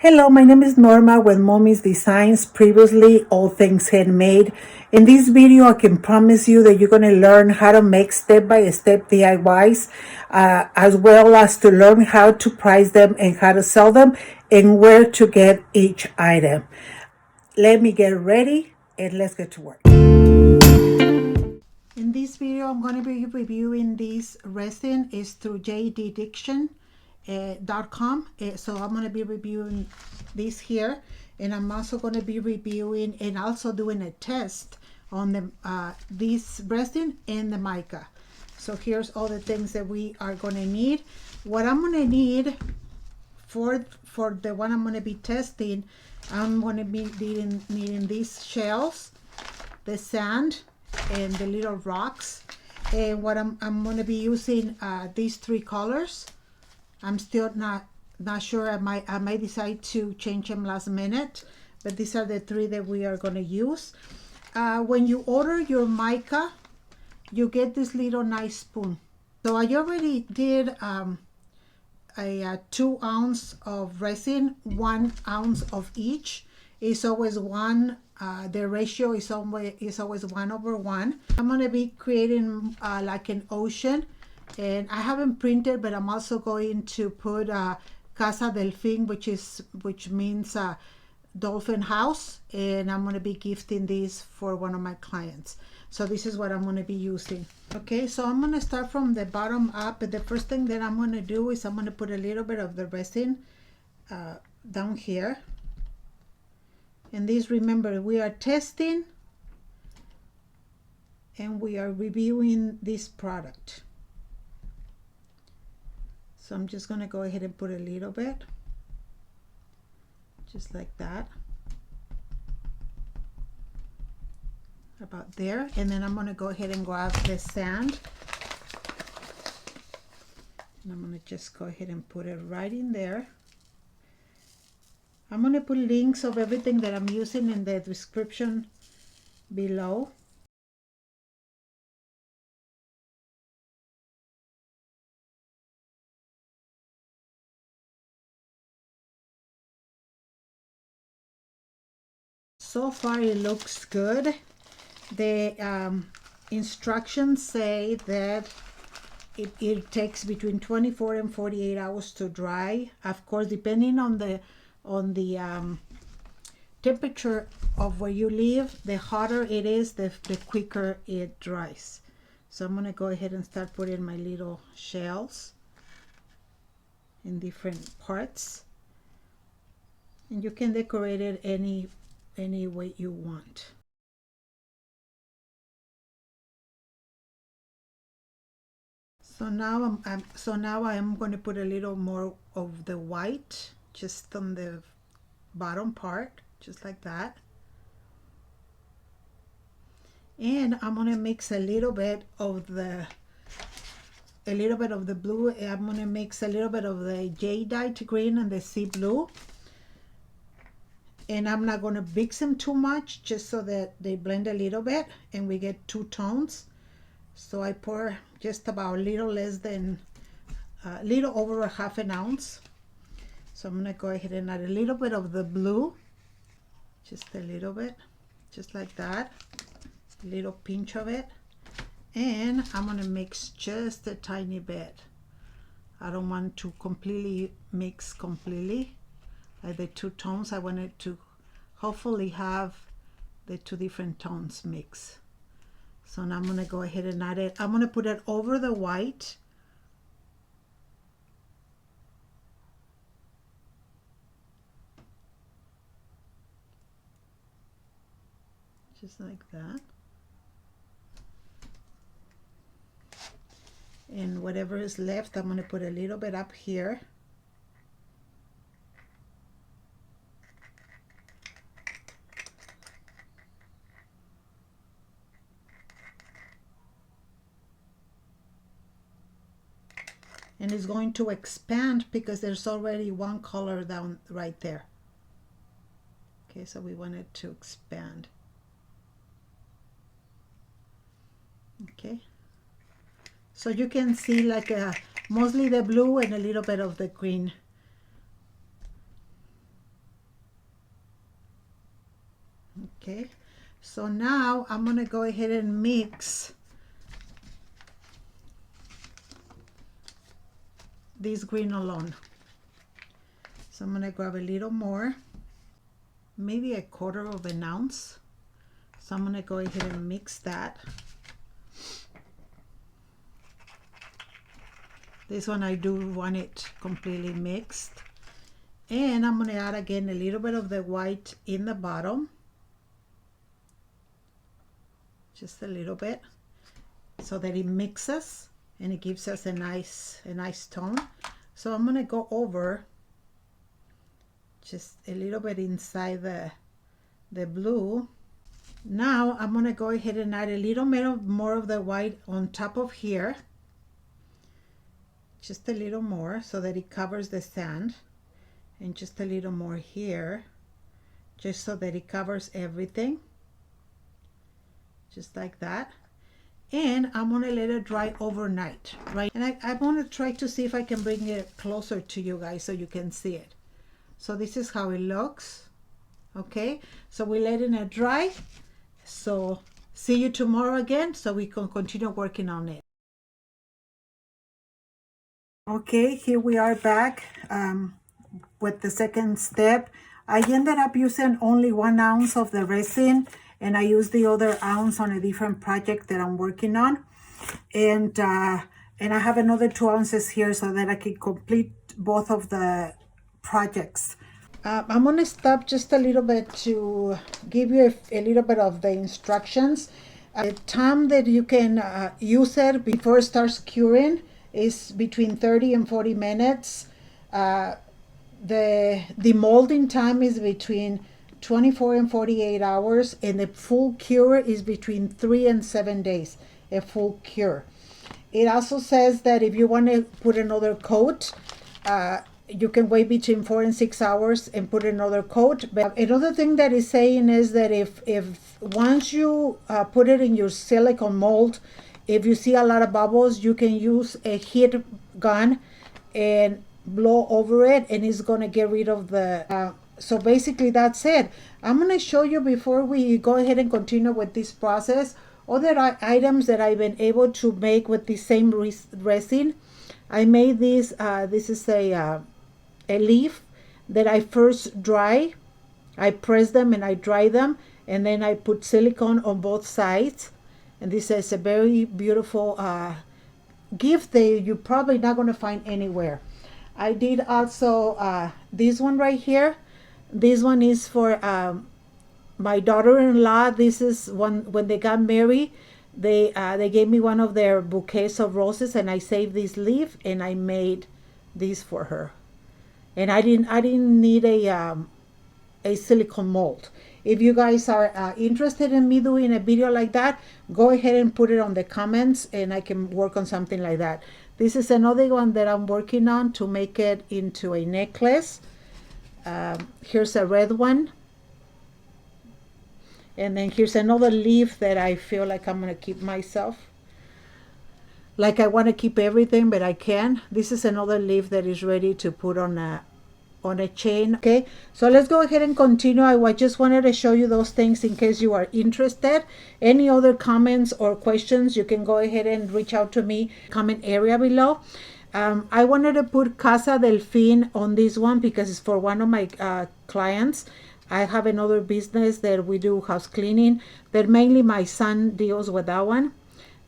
Hello, my name is Norma with momisdesigns, previously all things handmade. In this video, I can promise you that you're going to learn how to make step-by-step DIYs, as well as to learn how to price them and how to sell them and where to get each item. Let me get ready and let's get to work. In this video, I'm going to be reviewing this resin. It's through JDiction. .com. So I'm going to be reviewing this here, and I'm also going to be reviewing and also doing a test on the this resin and the mica. So here's all the things that we are going to need. What I'm going to need for the one I'm going to be testing, I'm going to be needing these shells, the sand, and the little rocks. And what I'm going to be using these three colors. I'm still not sure. I might decide to change them last minute, but these are the three that we are going to use. When you order your mica, you get this little nice spoon. So I already did a 2 ounce of resin, 1 ounce of each. It's always one. The ratio is always 1/1. I'm going to be creating like an ocean. And I haven't printed, but I'm also going to put Casa Delfin, which means dolphin house, and I'm going to be gifting these for one of my clients. So this is what I'm going to be using. Okay, so I'm going to start from the bottom up. The first thing that I'm going to do is I'm going to put a little bit of the resin down here. And this, remember, we are testing and we are reviewing this product. So I'm just going to go ahead and put a little bit, just like that, about there. And then I'm going to go ahead and grab the sand. And I'm going to just go ahead and put it right in there. I'm going to put links of everything that I'm using in the description below. So far it looks good. The instructions say that it takes between 24 and 48 hours to dry. Of course, depending on the temperature of where you live, the hotter it is, the quicker it dries. So I'm going to go ahead and start putting my little shells in different parts. And you can decorate it any way you want. So now I'm going to put a little more of the white just on the bottom part, just like that. And I'm going to mix a little bit of the blue. I'm going to mix a little bit of the jadeite green and the sea blue. And I'm not going to mix them too much, just so that they blend a little bit and we get 2 tones. So I pour just about a little less than a little over a half an ounce. So I'm going to go ahead and add a little bit of the blue, just a little bit, just like that, a little pinch of it. And I'm going to mix just a tiny bit. I don't want to completely mix completely. Like the 2 tones, I wanted to hopefully have the 2 different tones mix. So now I'm going to go ahead and add it. I'm going to put it over the white. Just like that. And whatever is left, I'm going to put a little bit up here. And it's going to expand because there's already one color down right there. Okay, so we want it to expand. Okay, so you can see like mostly the blue and a little bit of the green. Okay, so now I'm gonna go ahead and mix this green alone. So I'm gonna grab a little more, maybe 1/4 of an ounce. So I'm gonna go ahead and mix that. This one I do want it completely mixed. And I'm gonna add again a little bit of the white in the bottom. Just a little bit, so that it mixes and it gives us a nice tone. So I'm gonna go over just a little bit inside the blue. Now I'm gonna go ahead and add a little bit more of the white on top of here, just a little more, so that it covers the sand, and just a little more here, just so that it covers everything, just like that. And I'm gonna let it dry overnight, right? And I want to try to see if I can bring it closer to you guys so you can see it. So this is how it looks. Okay, so we're letting it dry. So see you tomorrow again so we can continue working on it. Okay, here we are back with the second step. I ended up using only 1 ounce of the resin, and I used the other ounce on a different project that I'm working on. And I have another 2 ounces here so that I can complete both of the projects. I'm going to stop just a little bit to give you a little bit of the instructions. The time that you can use it before it starts curing is between 30 and 40 minutes. The molding time is between 24 and 48 hours, and the full cure is between 3 and 7 days, a full cure. It also says that if you want to put another coat, you can wait between 4 and 6 hours and put another coat. But another thing that is saying is that if once you put it in your silicone mold, if you see a lot of bubbles, you can use a heat gun and blow over it, and it's going to get rid of the so basically that's it. I'm going to show you, before we go ahead and continue with this process, other items that I've been able to make with the same resin. I made this this is a leaf that I first dry. I press them and I dry them, and then I put silicone on both sides, and this is a very beautiful gift that you're probably not going to find anywhere. I did also this one right here. This one is for my daughter-in-law. This is one, when they got married, they gave me one of their bouquets of roses, and I saved this leaf and I made this for her. And I didn't need a silicone mold. If you guys are interested in me doing a video like that, go ahead and put it on the comments, and I can work on something like that. This is another one that I'm working on to make it into a necklace. Here's a red one, and then here's another leaf that I feel like I'm gonna keep myself. Like, I want to keep everything, but I can. This is another leaf that is ready to put on a chain. Okay, so let's go ahead and continue. I just wanted to show you those things in case you are interested. Any other comments or questions, you can go ahead and reach out to me, comment area below. I wanted to put Casa Delfin on this one because it's for one of my clients. I have another business that we do house cleaning, but mainly my son deals with that one.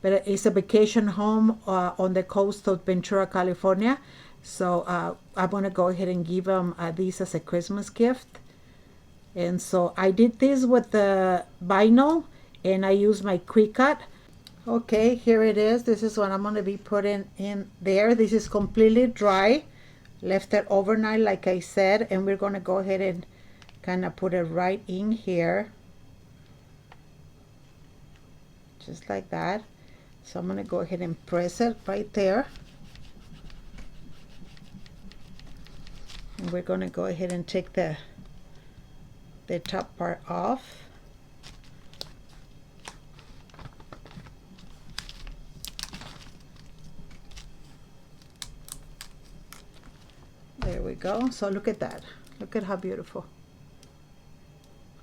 But it's a vacation home on the coast of Ventura, California. So I'm going to go ahead and give him this as a Christmas gift. And so I did this with the vinyl, and I used my quick cut. Okay, here it is. This is what I'm going to be putting in there. This is completely dry. Left it overnight, like I said, and we're going to go ahead and kind of put it right in here. Just like that. So I'm going to go ahead and press it right there. And we're going to go ahead and take the top part off. There we go. So look at that. Look at how beautiful.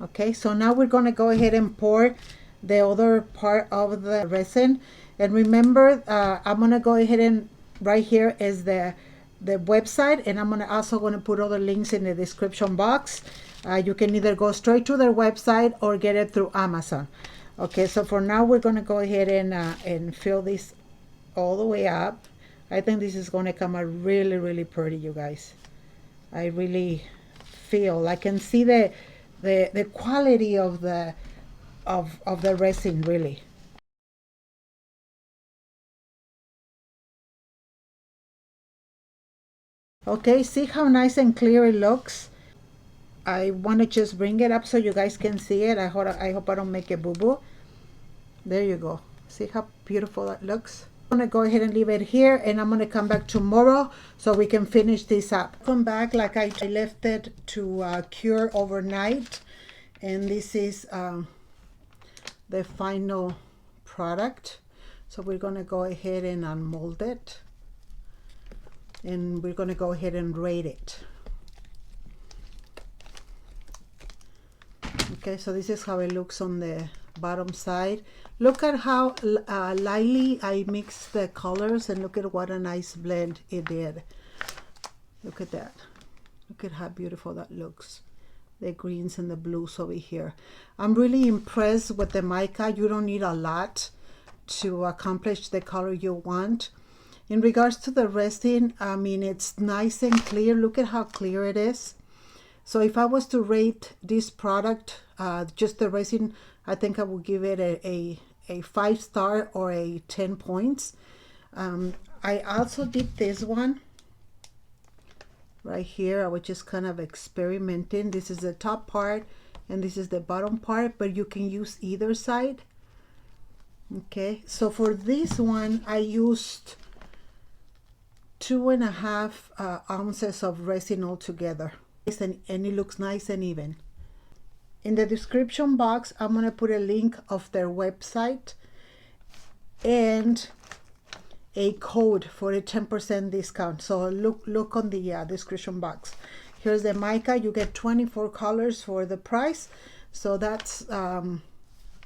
Okay, so now we're going to go ahead and pour the other part of the resin. And remember, I'm going to go ahead and right here is the website, and I'm also going to put other links in the description box. You can either go straight to their website or get it through Amazon. Okay, so for now we're going to go ahead and fill this all the way up. I think this is going to come out really, really pretty, you guys. I really feel I can see the quality of the resin, really. Okay, see how nice and clear it looks. I want to just bring it up so you guys can see it. I hope I don't make a boo-boo. There you go. See how beautiful that looks? I'm going to go ahead and leave it here, and I'm going to come back tomorrow so we can finish this up. Come back, like I left it to cure overnight, and this is the final product. So we're going to go ahead and unmold it, and we're going to go ahead and rate it. Okay, so this is how it looks on the bottom side. Look at how lightly I mixed the colors, and look at what a nice blend it did. Look at that. Look at how beautiful that looks. The greens and the blues over here. I'm really impressed with the mica. You don't need a lot to accomplish the color you want. In regards to the resin, I mean, it's nice and clear. Look at how clear it is. So if I was to rate this product, just the resin, I think I would give it a 5-star or a 10 points. I also did this one right here. I was just kind of experimenting. This is the top part and this is the bottom part, but you can use either side. Okay, so for this one I used 2.5 ounces of resin altogether, and it looks nice and even. In the description box, I'm going to put a link of their website and a code for a 10% discount. So look on the description box. Here's the mica. You get 24 colors for the price. So that's the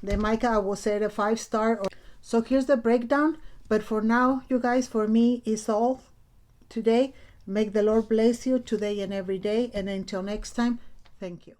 mica. I will say a 5-star. So here's the breakdown. But for now, you guys, for me, is all today. Make the Lord bless you today and every day. And until next time, thank you.